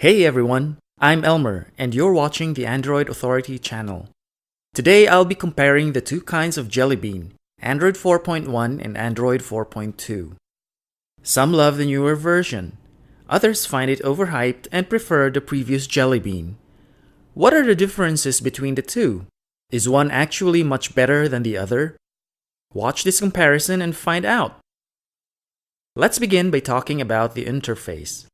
Hey everyone, I'm Elmer and you're watching the Android Authority channel. Today I'll be comparing the two kinds of Jelly Bean, Android 4.1 and Android 4.2. Some love the newer version, others find it overhyped and prefer the previous Jelly Bean. What are the differences between the two? Is one actually much better than the other? Watch this comparison and find out. Let's begin by talking about the interface.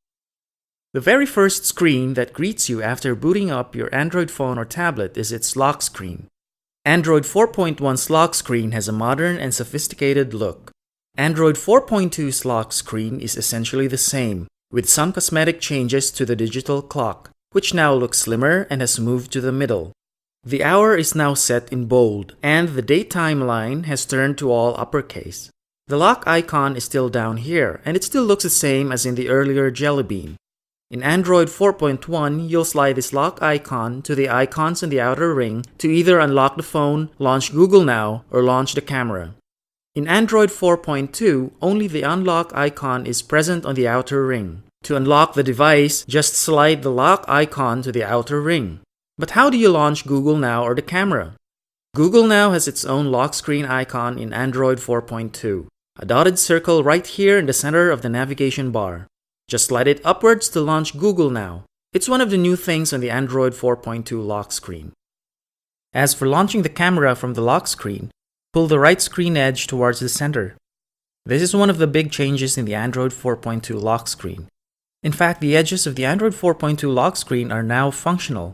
The very first screen that greets you after booting up your Android phone or tablet is its lock screen. Android 4.1's lock screen has a modern and sophisticated look. Android 4.2's lock screen is essentially the same, with some cosmetic changes to the digital clock, which now looks slimmer and has moved to the middle. The hour is now set in bold, and the date timeline has turned to all uppercase. The lock icon is still down here, and it still looks the same as in the earlier Jelly Bean. In Android 4.1, you'll slide this lock icon to the icons in the outer ring to either unlock the phone, launch Google Now, or launch the camera. In Android 4.2, only the unlock icon is present on the outer ring. To unlock the device, just slide the lock icon to the outer ring. But how do you launch Google Now or the camera? Google Now has its own lock screen icon in Android 4.2, a dotted circle right here in the center of the navigation bar. Just slide it upwards to launch Google Now. It's one of the new things on the Android 4.2 lock screen. As for launching the camera from the lock screen, pull the right screen edge towards the center. This is one of the big changes in the Android 4.2 lock screen. In fact, the edges of the Android 4.2 lock screen are now functional.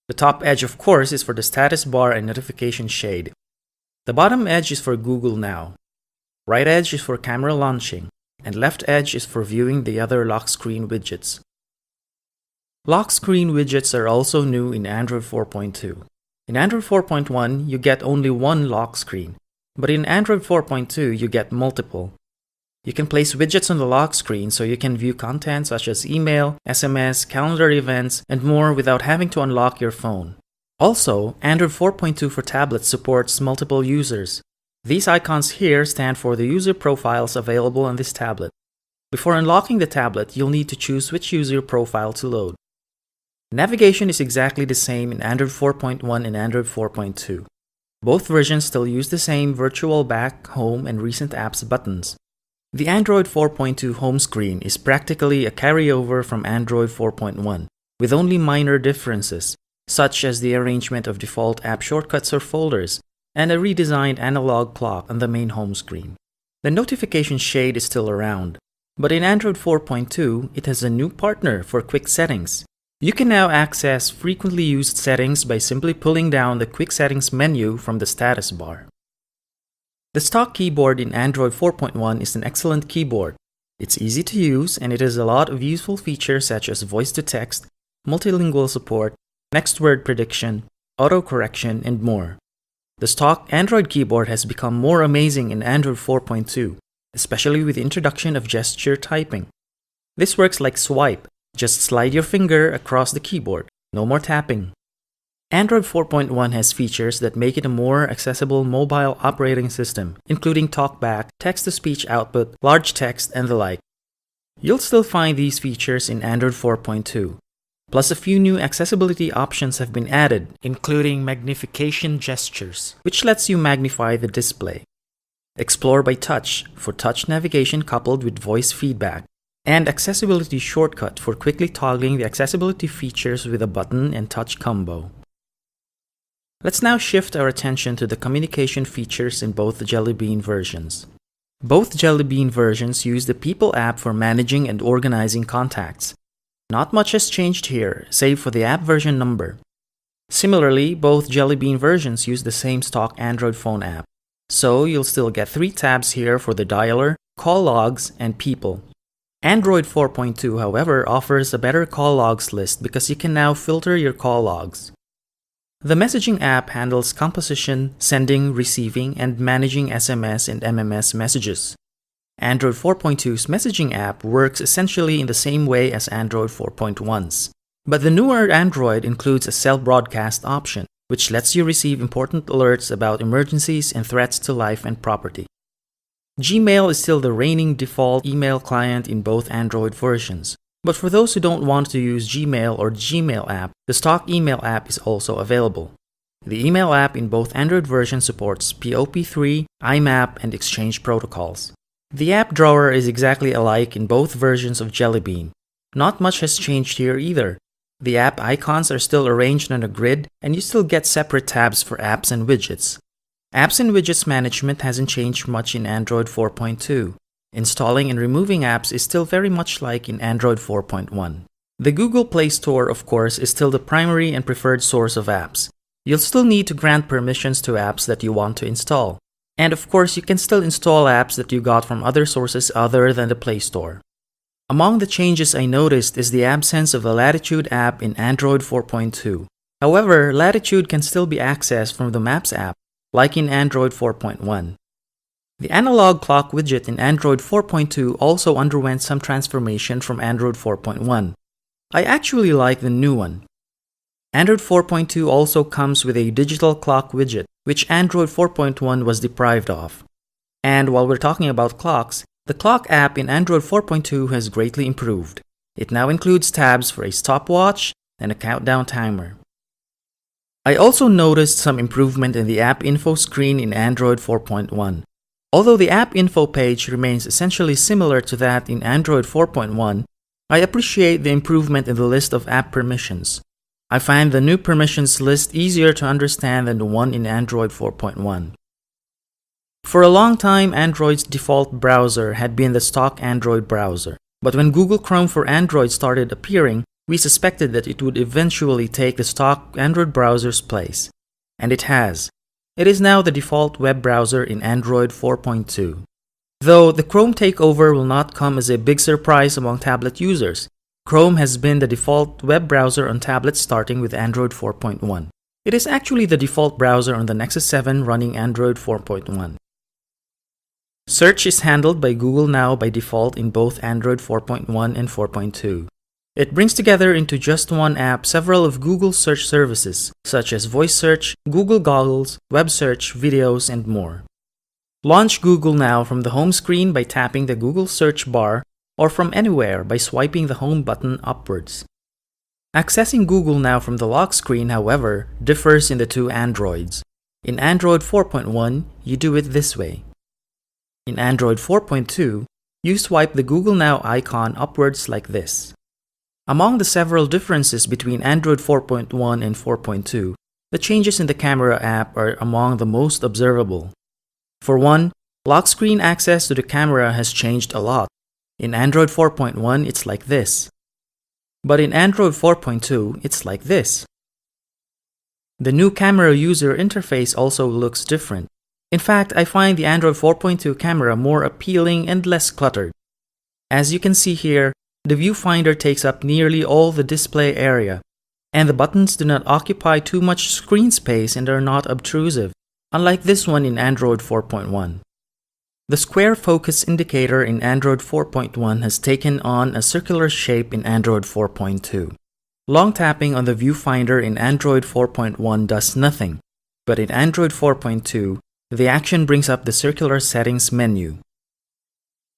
The top edge, of course, is for the status bar and notification shade. The bottom edge is for Google Now. Right edge is for camera launching, and left edge is for viewing the other lock screen widgets. Lock screen widgets are also new in Android 4.2. In Android 4.1, you get only one lock screen, but in Android 4.2, you get multiple. You can place widgets on the lock screen so you can view content such as email, SMS, calendar events, and more without having to unlock your phone. Also, Android 4.2 for tablets supports multiple users. These icons here stand for the user profiles available on this tablet. Before unlocking the tablet, you'll need to choose which user profile to load. Navigation is exactly the same in Android 4.1 and Android 4.2. Both versions still use the same virtual back, home, and recent apps buttons. The Android 4.2 home screen is practically a carryover from Android 4.1, with only minor differences, such as the arrangement of default app shortcuts or folders, and a redesigned analog clock on the main home screen. The notification shade is still around, but in Android 4.2, it has a new partner for quick settings. You can now access frequently used settings by simply pulling down the quick settings menu from the status bar. The stock keyboard in Android 4.1 is an excellent keyboard. It's easy to use and it has a lot of useful features such as voice-to-text, multilingual support, next word prediction, autocorrection, and more. The stock Android keyboard has become more amazing in Android 4.2, especially with the introduction of gesture typing. This works like swipe, just slide your finger across the keyboard, no more tapping. Android 4.1 has features that make it a more accessible mobile operating system, including TalkBack, text-to-speech output, large text, and the like. You'll still find these features in Android 4.2. Plus, a few new accessibility options have been added, including magnification gestures, which lets you magnify the display. Explore by Touch for touch navigation coupled with voice feedback, and Accessibility Shortcut for quickly toggling the accessibility features with a button and touch combo. Let's now shift our attention to the communication features in both Jelly Bean versions. Both Jelly Bean versions use the People app for managing and organizing contacts. Not much has changed here, save for the app version number. Similarly, both Jelly Bean versions use the same stock Android phone app. So you'll still get 3 tabs here for the dialer, call logs, and people. Android 4.2, however, offers a better call logs list because you can now filter your call logs. The messaging app handles composition, sending, receiving, and managing SMS and MMS messages. Android 4.2's messaging app works essentially in the same way as Android 4.1's. But the newer Android includes a cell broadcast option, which lets you receive important alerts about emergencies and threats to life and property. Gmail is still the reigning default email client in both Android versions, But for those who don't want to use Gmail or Gmail app, the stock email app is also available. The email app in both Android versions supports POP3, IMAP, and Exchange protocols. The app drawer is exactly alike in both versions of Jelly Bean. Not much has changed here either. The app icons are still arranged on a grid, and you still get separate tabs for apps and widgets. Apps and widgets management hasn't changed much in Android 4.2. Installing and removing apps is still very much like in Android 4.1. The Google Play Store, of course, is still the primary and preferred source of apps. You'll still need to grant permissions to apps that you want to install. And of course, you can still install apps that you got from other sources other than the Play Store. Among the changes I noticed is the absence of the Latitude app in Android 4.2. However, Latitude can still be accessed from the Maps app, like in Android 4.1. The analog clock widget in Android 4.2 also underwent some transformation from Android 4.1. I actually like the new one. Android 4.2 also comes with a digital clock widget, which Android 4.1 was deprived of. And while we're talking about clocks, the clock app in Android 4.2 has greatly improved. It now includes tabs for a stopwatch and a countdown timer. I also noticed some improvement in the app info screen in Android 4.1. Although the app info page remains essentially similar to that in Android 4.1, I appreciate the improvement in the list of app permissions. I find the new permissions list easier to understand than the one in Android 4.1. For a long time, Android's default browser had been the stock Android browser, but when Google Chrome for Android started appearing, we suspected that it would eventually take the stock Android browser's place. And it has. It is now the default web browser in Android 4.2. Though the Chrome takeover will not come as a big surprise among tablet users, Chrome has been the default web browser on tablets starting with Android 4.1. It is actually the default browser on the Nexus 7 running Android 4.1. Search is handled by Google Now by default in both Android 4.1 and 4.2. It brings together into just one app several of Google's search services, such as Voice Search, Google Goggles, Web Search, videos, and more. Launch Google Now from the home screen by tapping the Google search bar, or from anywhere by swiping the home button upwards. Accessing Google Now from the lock screen, however, differs in the two Androids. In Android 4.1, you do it this way. In Android 4.2, you swipe the Google Now icon upwards like this. Among the several differences between Android 4.1 and 4.2, the changes in the camera app are among the most observable. For one, lock screen access to the camera has changed a lot. In Android 4.1, it's like this. But in Android 4.2, it's like this. The new camera user interface also looks different. In fact, I find the Android 4.2 camera more appealing and less cluttered. As you can see here, the viewfinder takes up nearly all the display area, and the buttons do not occupy too much screen space and are not obtrusive, unlike this one in Android 4.1. The square focus indicator in Android 4.1 has taken on a circular shape in Android 4.2. Long tapping on the viewfinder in Android 4.1 does nothing, but in Android 4.2, the action brings up the circular settings menu.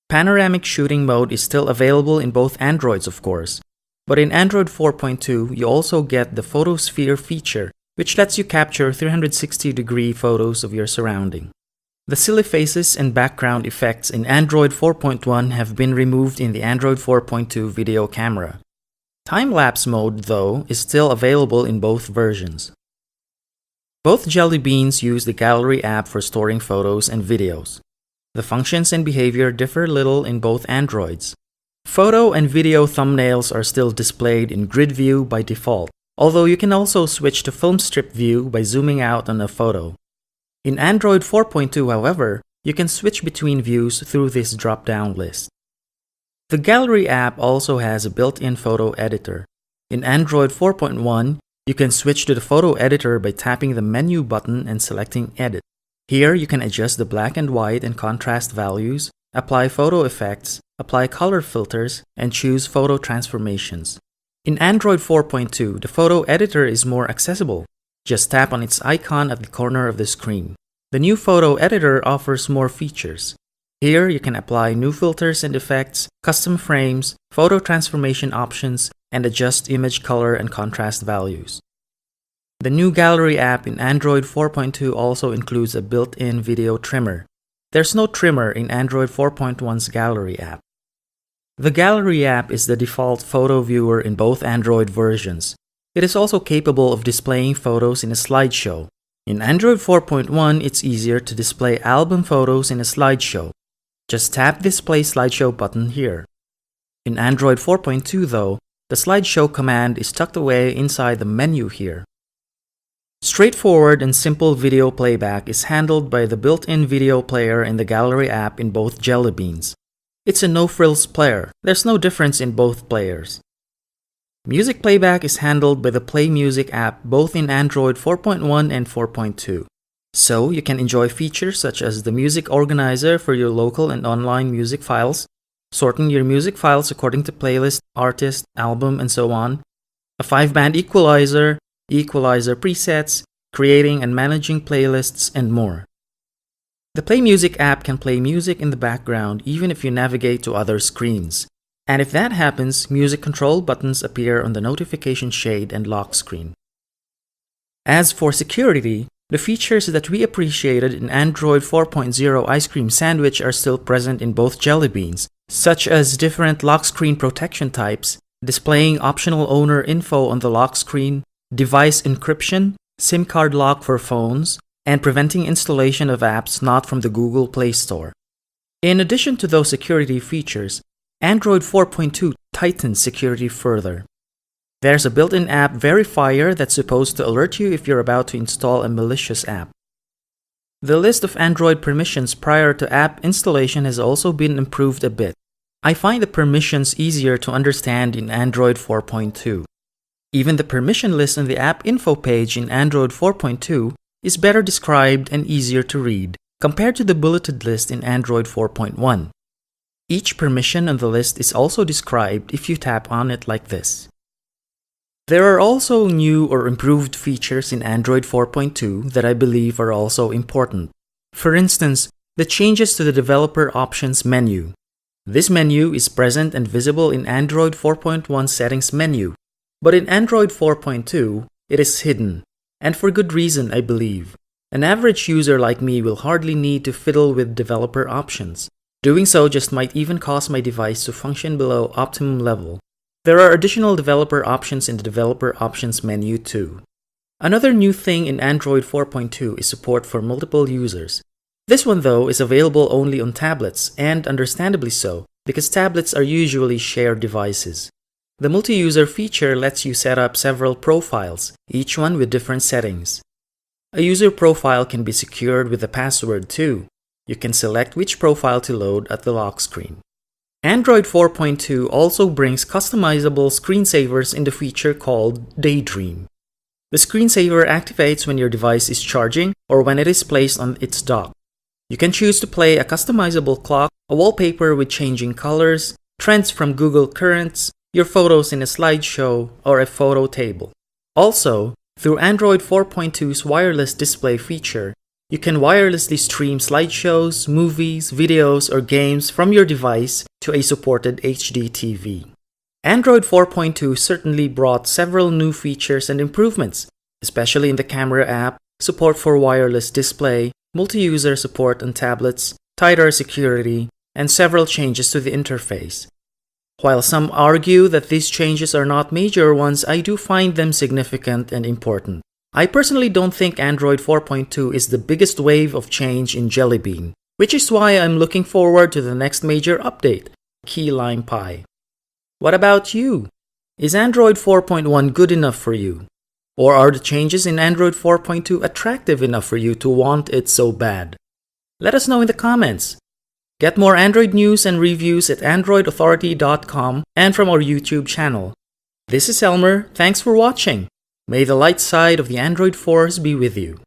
Panoramic shooting mode is still available in both Androids, of course, but in Android 4.2, you also get the photosphere feature, which lets you capture 360-degree photos of your surrounding. The silly faces and background effects in Android 4.1 have been removed in the Android 4.2 video camera. Time-lapse mode, though, is still available in both versions. Both Jelly Beans use the Gallery app for storing photos and videos. The functions and behavior differ little in both Androids. Photo and video thumbnails are still displayed in grid view by default, although you can also switch to film strip view by zooming out on a photo. In Android 4.2, however, you can switch between views through this drop-down list. The Gallery app also has a built-in photo editor. In Android 4.1, you can switch to the photo editor by tapping the menu button and selecting Edit. Here, you can adjust the black and white and contrast values, apply photo effects, apply color filters, and choose photo transformations. In Android 4.2, the photo editor is more accessible. Just tap on its icon at the corner of the screen. The new photo editor offers more features. Here, you can apply new filters and effects, custom frames, photo transformation options, and adjust image color and contrast values. The new Gallery app in Android 4.2 also includes a built-in video trimmer. There's no trimmer in Android 4.1's Gallery app. The Gallery app is the default photo viewer in both Android versions. It is also capable of displaying photos in a slideshow. In Android 4.1, it's easier to display album photos in a slideshow. Just tap Display Slideshow button here. In Android 4.2 though, the slideshow command is tucked away inside the menu here. Straightforward and simple video playback is handled by the built-in video player in the Gallery app in both Jelly Beans. It's a no-frills player. There's no difference in both players. Music playback is handled by the Play Music app both in Android 4.1 and 4.2. So you can enjoy features such as the music organizer for your local and online music files, sorting your music files according to playlist, artist, album, and so on, a 5-band equalizer, equalizer presets, creating and managing playlists, and more. The Play Music app can play music in the background even if you navigate to other screens. And if that happens, music control buttons appear on the notification shade and lock screen. As for security, the features that we appreciated in Android 4.0 Ice Cream Sandwich are still present in both Jelly Beans, such as different lock screen protection types, displaying optional owner info on the lock screen, device encryption, SIM card lock for phones, and preventing installation of apps not from the Google Play Store. In addition to those security features, Android 4.2 tightens security further. There's a built-in app verifier that's supposed to alert you if you're about to install a malicious app. The list of Android permissions prior to app installation has also been improved a bit. I find the permissions easier to understand in Android 4.2. Even the permission list on the app info page in Android 4.2 is better described and easier to read compared to the bulleted list in Android 4.1. Each permission on the list is also described if you tap on it like this. There are also new or improved features in Android 4.2 that I believe are also important. For instance, the changes to the Developer Options menu. This menu is present and visible in Android 4.1 Settings menu, but in Android 4.2, it is hidden, and for good reason, I believe. An average user like me will hardly need to fiddle with developer options. Doing so just might even cause my device to function below optimum level. There are additional developer options in the Developer Options menu too. Another new thing in Android 4.2 is support for multiple users. This one though is available only on tablets, and understandably so, because tablets are usually shared devices. The multi-user feature lets you set up several profiles, each one with different settings. A user profile can be secured with a password too. You can select which profile to load at the lock screen. Android 4.2 also brings customizable screensavers in the feature called Daydream. The screensaver activates when your device is charging or when it is placed on its dock. You can choose to play a customizable clock, a wallpaper with changing colors, trends from Google Currents, your photos in a slideshow, or a photo table. Also, through Android 4.2's wireless display feature, you can wirelessly stream slideshows, movies, videos, or games from your device to a supported HD TV. Android 4.2 certainly brought several new features and improvements, especially in the camera app, support for wireless display, multi-user support on tablets, tighter security, and several changes to the interface. While some argue that these changes are not major ones, I do find them significant and important. I personally don't think Android 4.2 is the biggest wave of change in Jelly Bean, which is why I'm looking forward to the next major update, Key Lime Pie. What about you? Is Android 4.1 good enough for you? Or are the changes in Android 4.2 attractive enough for you to want it so bad? Let us know in the comments. Get more Android news and reviews at androidauthority.com and from our YouTube channel. This is Elmer. Thanks for watching. May the light side of the Android force be with you.